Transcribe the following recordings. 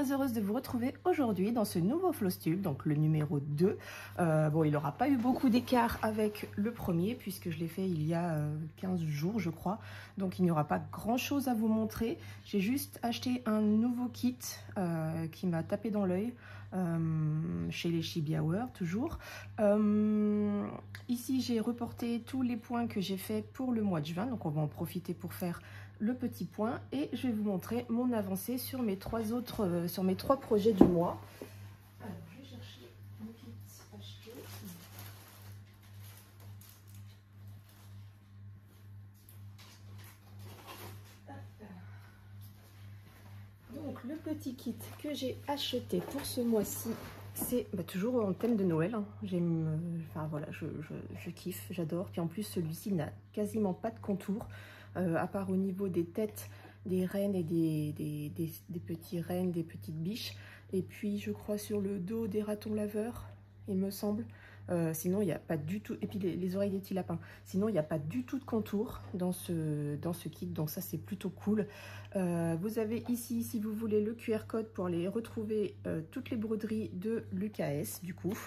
très heureuse de vous retrouver aujourd'hui dans ce nouveau Flostube, donc le numéro 2. Bon, il n'aura pas eu beaucoup d'écart avec le premier puisque je l'ai fait il y a 15 jours je crois, donc il n'y aura pas grand chose à vous montrer. J'ai juste acheté un nouveau kit qui m'a tapé dans l'œil chez les Chibiauer toujours. Ici j'ai reporté tous les points que j'ai fait pour le mois de juin, donc on va en profiter pour faire le petit point et je vais vous montrer mon avancée sur mes trois projets du mois. Alors, je vais chercher mon kit acheté. Donc le petit kit que j'ai acheté pour ce mois-ci, c'est toujours en thème de Noël, hein. J'aime, enfin voilà, je kiffe, j'adore. Puis en plus celui-ci n'a quasiment pas de contour, à part au niveau des têtes des rennes et des petits rennes, des petites biches. Et puis je crois sur le dos des ratons laveurs, il me semble. Sinon il n'y a pas du tout, et puis les oreilles des petits lapins. Sinon il n'y a pas du tout de contour dans ce kit, donc ça c'est plutôt cool. Vous avez ici, si vous voulez, le QR code pour aller retrouver toutes les broderies de l'UKS du coup.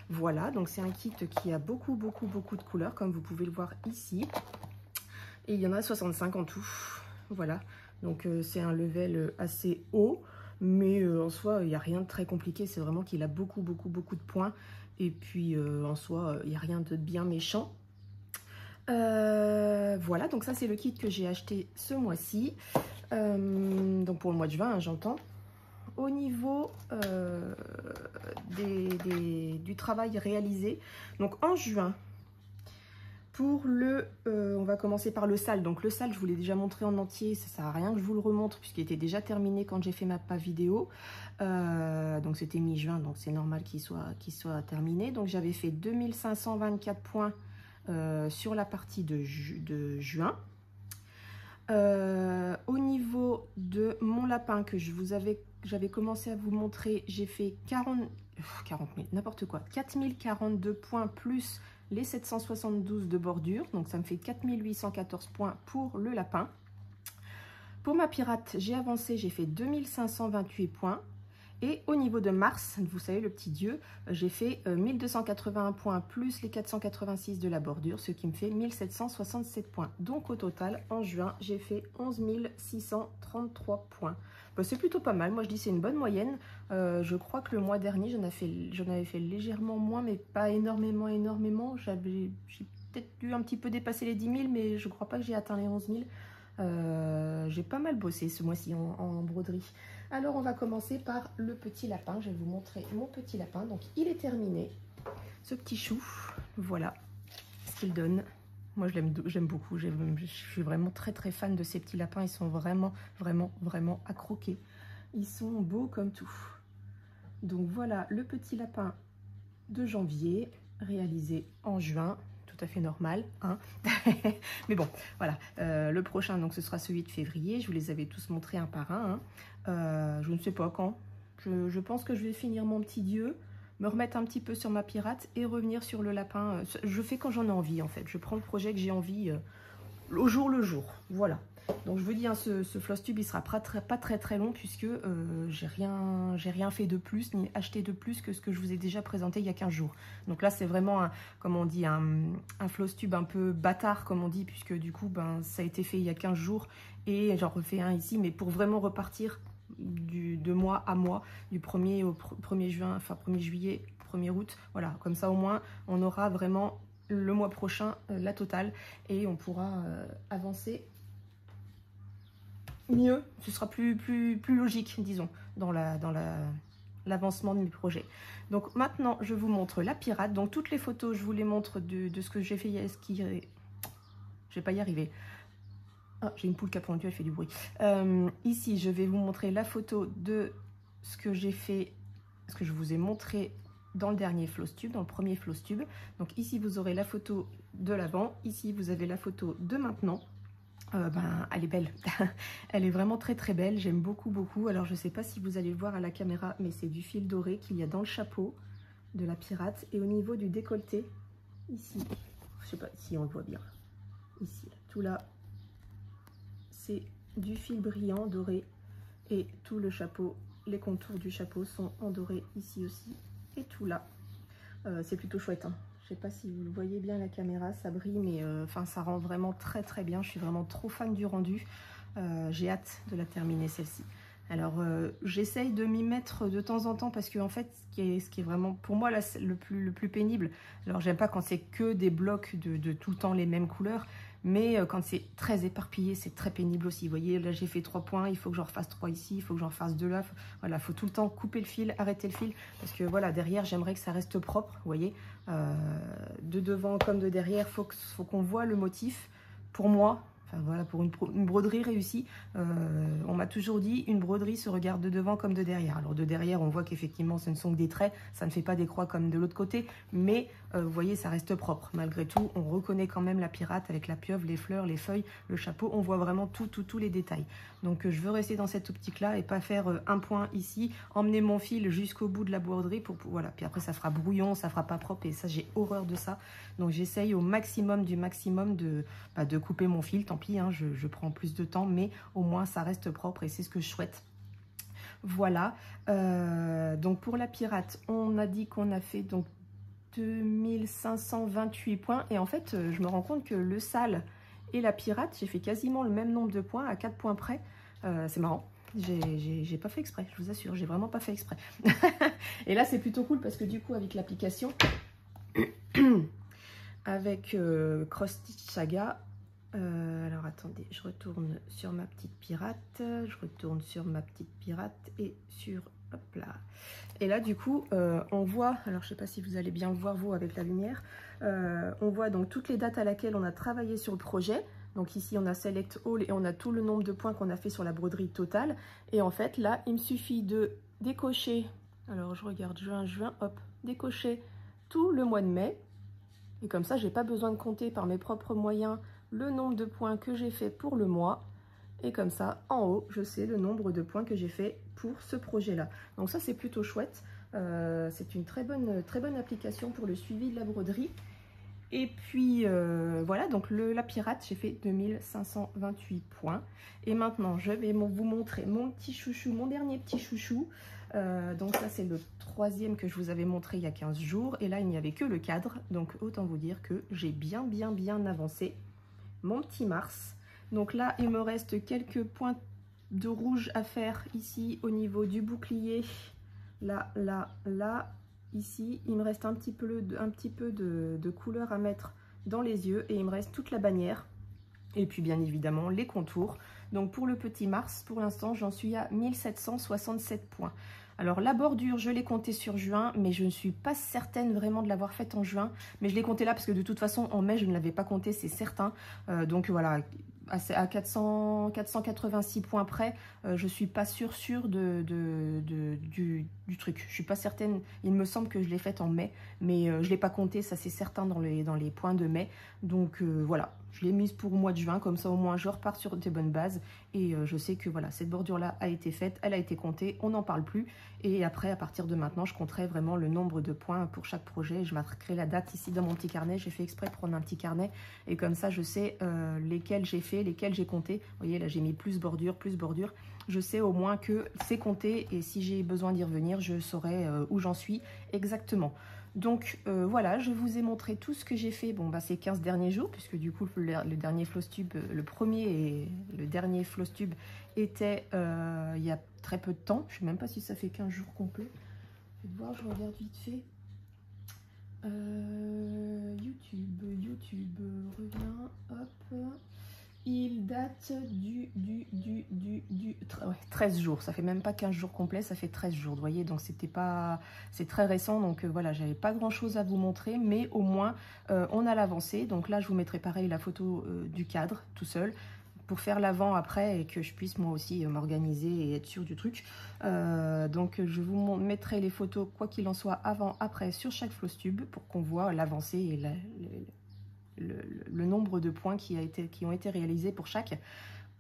Voilà, donc c'est un kit qui a beaucoup de couleurs comme vous pouvez le voir ici. Et il y en a 65 en tout. Voilà, donc c'est un level assez haut, mais en soi il n'y a rien de très compliqué. C'est vraiment qu'il a beaucoup de points. Et puis en soi il n'y a rien de bien méchant. Voilà, donc ça c'est le kit que j'ai acheté ce mois-ci. Donc pour le mois de juin, hein, j'entends. Au niveau du travail réalisé, donc en juin, pour on va commencer par le sale. Donc le sale, je vous l'ai déjà montré en entier, ça sert à rien que je vous le remontre puisqu'il était déjà terminé quand j'ai fait ma vidéo. Donc c'était mi-juin, donc c'est normal qu'il soit terminé. Donc j'avais fait 2524 points sur la partie de juin. Au niveau de mon lapin que j'avais commencé à vous montrer, j'ai fait 40 000, n'importe quoi, 4042 points plus les 772 de bordure, donc ça me fait 4814 points pour le lapin. Pour ma pirate, j'ai avancé, j'ai fait 2528 points. Et au niveau de Mars, vous savez, le petit dieu, j'ai fait 1281 points plus les 486 de la bordure, ce qui me fait 1767 points. Donc au total, en juin, j'ai fait 11 633 points. Bah, c'est plutôt pas mal, moi je dis c'est une bonne moyenne. Je crois que le mois dernier, j'en avais fait légèrement moins, mais pas énormément. J'ai peut-être dû un petit peu dépasser les 10 000, mais je crois pas que j'ai atteint les 11 000. J'ai pas mal bossé ce mois-ci en broderie. Alors on va commencer par le petit lapin. Je vais vous montrer mon petit lapin. Donc il est terminé, ce petit chou. Voilà ce qu'il donne. Moi j'aime beaucoup. Je suis vraiment très fan de ces petits lapins. Ils sont vraiment à croquer. Ils sont beaux comme tout. Donc voilà le petit lapin de janvier réalisé en juin. Tout à fait normal, hein. Mais bon, voilà, le prochain, donc ce sera celui de février. Je vous les avais tous montrés un par un, hein. Je ne sais pas quand. Je pense que je vais finir mon petit dieu, me remettre un petit peu sur ma pirate et revenir sur le lapin. Je fais quand j'en ai envie, en fait. Je prends le projet que j'ai envie au jour le jour. Voilà. Donc je vous dis, hein, ce Flostube, il sera pas très long puisque j'ai rien fait de plus ni acheté de plus que ce que je vous ai déjà présenté il y a 15 jours. Donc là c'est vraiment comme on dit un Flostube un peu bâtard comme on dit, puisque du coup ça a été fait il y a 15 jours et j'en refais un ici, mais pour vraiment repartir de mois à mois, du 1er au 1er juin, enfin 1er juillet, 1er août, voilà, comme ça au moins on aura vraiment le mois prochain la totale et on pourra avancer mieux, ce sera plus logique, disons, dans l'avancement de mes projets. Donc maintenant, je vous montre la pirate. Donc toutes les photos, je vous les montre de ce que j'ai fait. Je vais pas y arriver. Ah, j'ai une poule qui a pondu, elle fait du bruit. Ici, je vais vous montrer la photo de ce que j'ai fait, ce que je vous ai montré dans le dernier Flostube, dans le premier Flostube. Donc ici, vous aurez la photo de l'avant. Ici, vous avez la photo de maintenant. Elle est belle. Elle est vraiment très belle. J'aime beaucoup. Alors, je ne sais pas si vous allez le voir à la caméra, mais c'est du fil doré qu'il y a dans le chapeau de la pirate. Et au niveau du décolleté, ici, je ne sais pas si on le voit bien. Ici, tout là, c'est du fil brillant doré. Et tout le chapeau les contours du chapeau sont en doré ici aussi. Et tout là. C'est plutôt chouette, hein. Je sais pas si vous le voyez bien à la caméra, ça brille, mais enfin ça rend vraiment très très bien. Je suis vraiment trop fan du rendu. J'ai hâte de la terminer celle-ci. Alors j'essaye de m'y mettre de temps en temps parce que en fait ce qui est vraiment pour moi là, le plus pénible, alors j'aime pas quand c'est que des blocs de tout le temps les mêmes couleurs, mais quand c'est très éparpillé c'est très pénible aussi. Vous voyez là j'ai fait 3 points, il faut que j'en refasse 3 ici, il faut que j'en refasse 2 là, voilà, faut tout le temps couper le fil, arrêter le fil parce que voilà derrière j'aimerais que ça reste propre, vous voyez, de devant comme de derrière, faut qu'on voit le motif. Pour moi, enfin voilà, pour une broderie réussie, on m'a toujours dit une broderie se regarde de devant comme de derrière. Alors de derrière, on voit qu'effectivement ce ne sont que des traits, ça ne fait pas des croix comme de l'autre côté, mais vous voyez, ça reste propre. Malgré tout, on reconnaît quand même la pirate avec la pieuvre, les fleurs, les feuilles, le chapeau, on voit vraiment tous les détails. Donc je veux rester dans cette optique-là et pas faire un point ici, emmener mon fil jusqu'au bout de la broderie voilà. Puis après ça fera brouillon, ça fera pas propre et ça j'ai horreur de ça. Donc j'essaye au maximum du maximum de couper mon fil, tant pis, hein, je prends plus de temps, mais au moins ça reste propre et c'est ce que je souhaite. Voilà, donc pour la pirate, on a dit qu'on a fait donc 2528 points et en fait je me rends compte que le sale et la pirate, j'ai fait quasiment le même nombre de points à 4 points près. C'est marrant, j'ai pas fait exprès, je vous assure, j'ai vraiment pas fait exprès. Et là c'est plutôt cool parce que du coup avec l'application avec Cross Stitch Saga, alors attendez, je retourne sur ma petite pirate, et sur, hop là. Et là du coup on voit, alors je sais pas si vous allez bien le voir vous avec la lumière, on voit donc toutes les dates à laquelle on a travaillé sur le projet. Donc ici on a Select All et on a tout le nombre de points qu'on a fait sur la broderie totale. Et en fait là il me suffit de décocher, alors je regarde juin, hop, décocher tout le mois de mai. Et comme ça j'ai pas besoin de compter par mes propres moyens le nombre de points que j'ai fait pour le mois. Et comme ça, en haut, je sais le nombre de points que j'ai fait pour ce projet-là. Donc ça, c'est plutôt chouette. C'est une très bonne application pour le suivi de la broderie. Et puis, voilà, donc la pirate, j'ai fait 2528 points. Et maintenant, je vais vous montrer mon petit chouchou, mon dernier petit chouchou. Donc ça, c'est le troisième que je vous avais montré il y a 15 jours. Et là, il n'y avait que le cadre. Donc, autant vous dire que j'ai bien avancé mon petit Mars. Donc là, il me reste quelques points de rouge à faire ici au niveau du bouclier. Là, ici. Il me reste un petit peu de couleur à mettre dans les yeux et il me reste toute la bannière. Et puis bien évidemment les contours. Donc pour le petit Mars, pour l'instant, j'en suis à 1767 points. Alors la bordure, je l'ai comptée sur juin, mais je ne suis pas certaine vraiment de l'avoir faite en juin. Mais je l'ai comptée là parce que de toute façon, en mai, je ne l'avais pas comptée, c'est certain. Donc voilà, à 486 points près, je suis pas sûre du truc. Je suis pas certaine, il me semble que je l'ai faite en mai, mais je l'ai pas compté, ça c'est certain dans les points de mai. Donc voilà, je l'ai mise pour le mois de juin, comme ça au moins je repars sur des bonnes bases. Et je sais que voilà, cette bordure-là a été faite, elle a été comptée, on n'en parle plus. Et après, à partir de maintenant, je compterai vraiment le nombre de points pour chaque projet. Je marquerai la date ici dans mon petit carnet. J'ai fait exprès de prendre un petit carnet. Et comme ça, je sais lesquels j'ai fait, lesquels j'ai compté. Vous voyez, là, j'ai mis plus bordure, plus bordure. Je sais au moins que c'est compté. Et si j'ai besoin d'y revenir, je saurai où j'en suis exactement. Donc voilà, je vous ai montré tout ce que j'ai fait ces 15 derniers jours, puisque du coup le dernier Flosstube, le premier et le dernier Flosstube était il y a très peu de temps. Je ne sais même pas si ça fait 15 jours complets. Je vais voir, je regarde vite fait. YouTube revient, hop. Il date du 13 jours, ça fait même pas 15 jours complets, ça fait 13 jours, vous voyez, donc c'est très récent, donc voilà, j'avais pas grand chose à vous montrer, mais au moins on a l'avancée. Donc là je vous mettrai pareil la photo du cadre tout seul, pour faire l'avant après et que je puisse moi aussi m'organiser et être sûre du truc. Donc je vous mettrai les photos, quoi qu'il en soit, avant, après, sur chaque Flosstube, pour qu'on voit l'avancée et le nombre de points qui ont été réalisés pour chaque.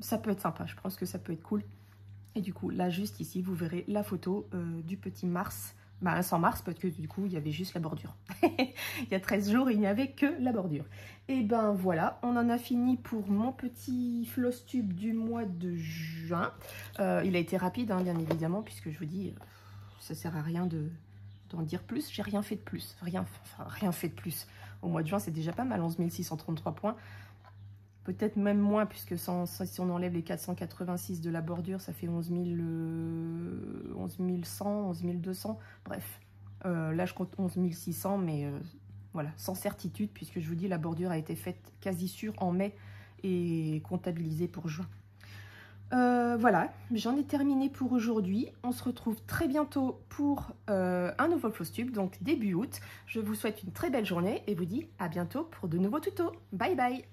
Ça peut être sympa, je pense que ça peut être cool. Et du coup, là, juste ici, vous verrez la photo du petit Mars Bah, sans Mars, parce que du coup, il y avait juste la bordure. Il y a 13 jours, il n'y avait que la bordure. Et ben voilà, on en a fini pour mon petit floss tube du mois de juin. Il a été rapide, hein, bien évidemment, puisque je vous dis, ça sert à rien d'en dire plus. J'ai rien fait de plus, rien fait de plus. Au mois de juin, c'est déjà pas mal, 11 633 points. Peut-être même moins, puisque si on enlève les 486 de la bordure, ça fait 11 100, 11 200. Bref, là je compte 11 600, mais voilà, sans certitude, puisque je vous dis, la bordure a été faite quasi sûre en mai et comptabilisée pour juin. Voilà, j'en ai terminé pour aujourd'hui. On se retrouve très bientôt pour un nouveau floss tube, donc début août. Je vous souhaite une très belle journée et vous dis à bientôt pour de nouveaux tutos. Bye bye!